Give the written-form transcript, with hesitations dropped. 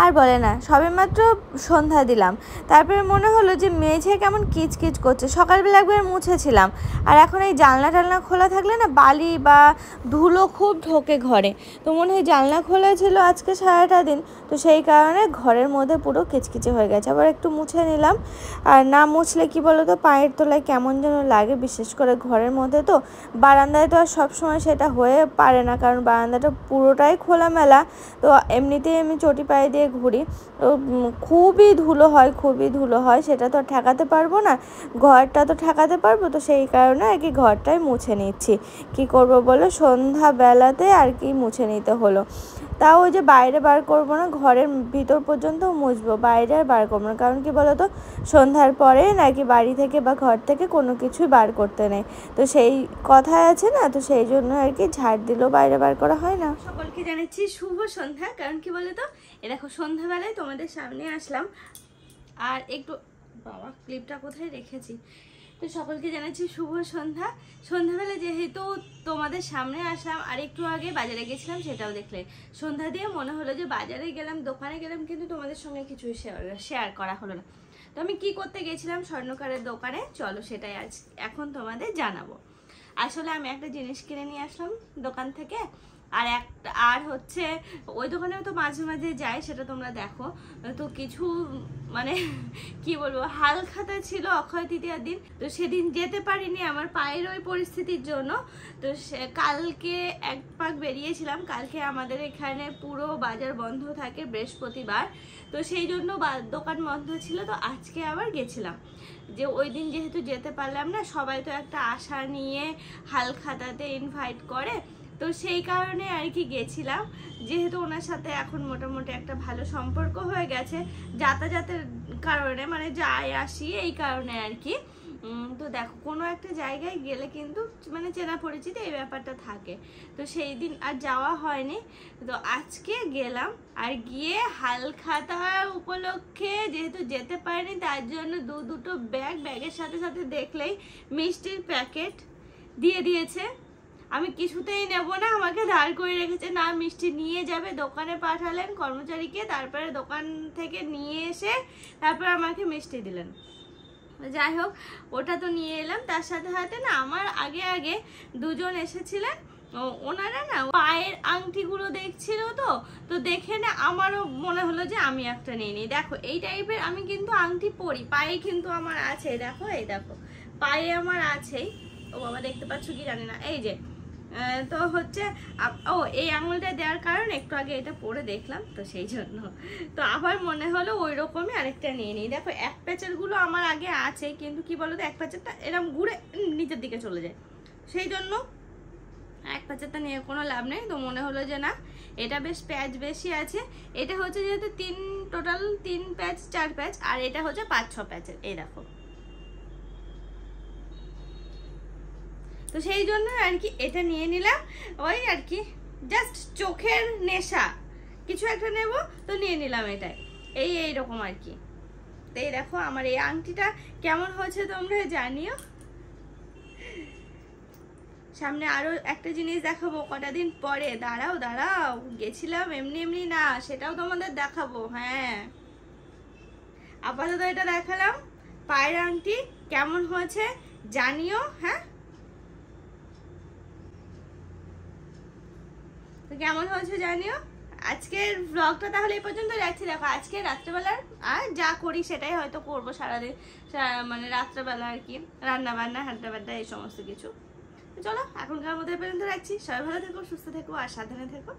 আর বলে না, সবেমাত্র সন্ধ্যা দিলাম, তারপরে মনে হলো যে মেঝে কেমন কিচকিচ করছে। সকালবেলা একবার মুছেছিলাম, আর এখন এই জানলা টালনা খোলা থাকলে না বালি বা ধুলো খুব ঢোকে ঘরে। তো মনে হয় জানলা খোলা ছিল আজকে সারাটা দিন, তো সেই কারণে ঘরের মধ্যে পুরো কিচকিচে হয়ে গেছে। আবার একটু মুছে নিলাম। আর না মুছলে কি বলো তো, পায়ের তলায় কেমন যেন লাগে, বিশেষ করে ঘরের মধ্যে। তো বারান্দায় তো আর সবসময় সেটা হয়ে পারে না, কারণ বারান্দাটা পুরোটাই খোলামেলা। তো এমনিতেই আমি চটি পায়ে দিয়ে ঘুরি, তো খুবই ধুলো হয়, সেটা তো আর ঠেকাতে পারবো না, ঘরটা তো ঠেকাতে পারবো। তো সেই কারণে আর কি ঘরটাই মুছে নিচ্ছি। কি করব বলো, সন্ধ্যাবেলাতে আর কি মুছে নিতে হলো। তাও ওই যে বাইরে বার করবো না, ঘরের ভিতর পর্যন্ত মুছবো, বাইরে আর বার করবো না। কারণ কি বলো তো, সন্ধ্যার পরে নাকি বাড়ি থেকে বা ঘর থেকে কোনো কিছুই বার করতে নেই। তো সেই কথায় আছে না, তো সেই জন্য আর কি ঝাড় দিলেও বাইরে বার করা হয় না। সকলকে জানাচ্ছি শুভ সন্ধ্যা। কারণ কি বলো তো, এ দেখো সন্ধ্যাবেলায় তোমাদের সামনে আসলাম। আর একটু বাবা ক্লিপটা কোথায় রেখেছি। তো সকলকে জানাচ্ছি শুভ সন্ধ্যা। সন্ধ্যাবেলা যেহেতু তোমাদের সামনে আসলাম, আর একটু আগে বাজারে গেছিলাম, সেটাও দেখলে। সন্ধ্যা দিয়ে মনে হলো যে বাজারে গেলাম, দোকানে গেলাম, কিন্তু তোমাদের সঙ্গে কিছুই শেয়ার করা হলো না। তো আমি কি করতে গেছিলাম স্বর্ণকারের দোকানে, চলো সেটাই আজ এখন তোমাদের জানাবো। আসলে আমি একটা জিনিস কিনে নিয়ে আসলাম দোকান থেকে। আর হচ্ছে ওই দোকানেও তো মাঝে মাঝে যায়, সেটা তোমরা দেখো। তো কিছু মানে কি বলবো, হালখাতা ছিল অক্ষয় তৃতীয়ার দিন, তো সেদিন যেতে পারিনি আমার পায়ের ওই পরিস্থিতির জন্য। তো কালকে এক পাক বেরিয়েছিলাম। কালকে আমাদের এখানে পুরো বাজার বন্ধ থাকে বৃহস্পতিবার, তো সেই জন্য দোকান বন্ধ ছিল। তো আজকে আবার গেছিলাম, যে ওই দিন যেহেতু যেতে পারলাম না, সবাই তো একটা আশা নিয়ে হালখাতাতে ইনভাইট করে, তো সেই কারণে আর কি গেছিলাম। যেহেতু ওনার সাথে এখন মোটামুটি একটা ভালো সম্পর্ক হয়ে গেছে যাতায়াতের কারণে, মানে যাই আসি এই কারণে আর কি। তো দেখো কোনো একটা জায়গায় গেলে কিন্তু মানে চেনা পরিচিতি এই ব্যাপারটা থাকে। তো সেই দিন আর যাওয়া হয়নি, তো আজকে গেলাম। আর গিয়ে হালখাতা উপলক্ষে যেহেতু যেতে পারিনি, তার জন্য দুটো ব্যাগের সাথে সাথে দেখলেই মিষ্টির প্যাকেট দিয়ে দিয়েছে। আমি কিছুতেই নেব না, আমাকে দাঁড় করে রেখেছে, না মিষ্টি নিয়ে যাবে। দোকানে পাঠালেন কর্মচারীকে, তারপরে দোকান থেকে নিয়ে এসে তারপর আমাকে মিষ্টি দিলেন। যাই হোক, ওটা তো নিয়ে এলাম। তার সাথে সাথে না আমার আগে দুজন এসেছিলেন, ওনারা না পায়ের আংটিগুলো দেখছিল। তো দেখে না আমারও মনে হলো যে আমি একটা নিয়ে নিই। দেখো এই টাইপের আমি কিন্তু আংটি পরি, পায়ে কিন্তু আমার আছে, দেখো এই দেখো পায়ে আমার আছেই। ও বাবা দেখতে পাচ্ছ কি জানি না, এই যে। তো হচ্ছে এই আঙুলটা দেওয়ার কারণ একটু আগে এটা পরে দেখলাম, তো সেই জন্য তো আবার মনে হলো ওই রকমই আরেকটা নিয়ে নিই। দেখো এক প্যাচের গুলো আমার আগে আছে, কিন্তু কি বলতো এক প্যাচেরটা এরকম ঘুরে নিচের দিকে চলে যায়, সেই জন্য এক প্যাচেরটা নিয়ে কোনো লাভ নেই। তো মনে হলো যে না, এটা বেশ প্যাচ বেশি আছে। এটা হচ্ছে যেহেতু টোটাল 3 প্যাচ 4 প্যাচ, আর এটা হচ্ছে 5-6 প্যাচের, এই দেখো। তো সেই জন্য আর কি এটা নিয়ে নিলাম, ওই আর কি জাস্ট চোখের নেশা, কিছু একটা নেব তো নিয়ে নিলাম এটাই, এইরকম আর কি। তো এই দেখো আমার এই আংটিটা কেমন হয়েছে তোমরা জানিও। সামনে আরো একটা জিনিস দেখাবো কটা দিন পরে, দাঁড়াও গেছিলাম এমনি না, সেটাও তোমাদের দেখাবো। হ্যাঁ, আপাতত এটা দেখালাম পায়ের আংটি, কেমন হয়েছে জানিও। হ্যাঁ, তো কেমন হয়েছে জানিও। আজকের ব্লগটা তাহলে এই পর্যন্ত রাখছি। দেখো আজকে রাত্রেবেলার আর যা করি সেটাই হয়তো করবো সারাদিন, মানে রাত্রেবেলা আর কি, রান্না বান্না হাড্ডা বাড্ডা এই সমস্ত কিছু। চলো এখনকার মধ্যে এই পর্যন্ত রাখছি। সবাই ভালো থেকো, সুস্থ থেকো আর সাবধানে থেকো।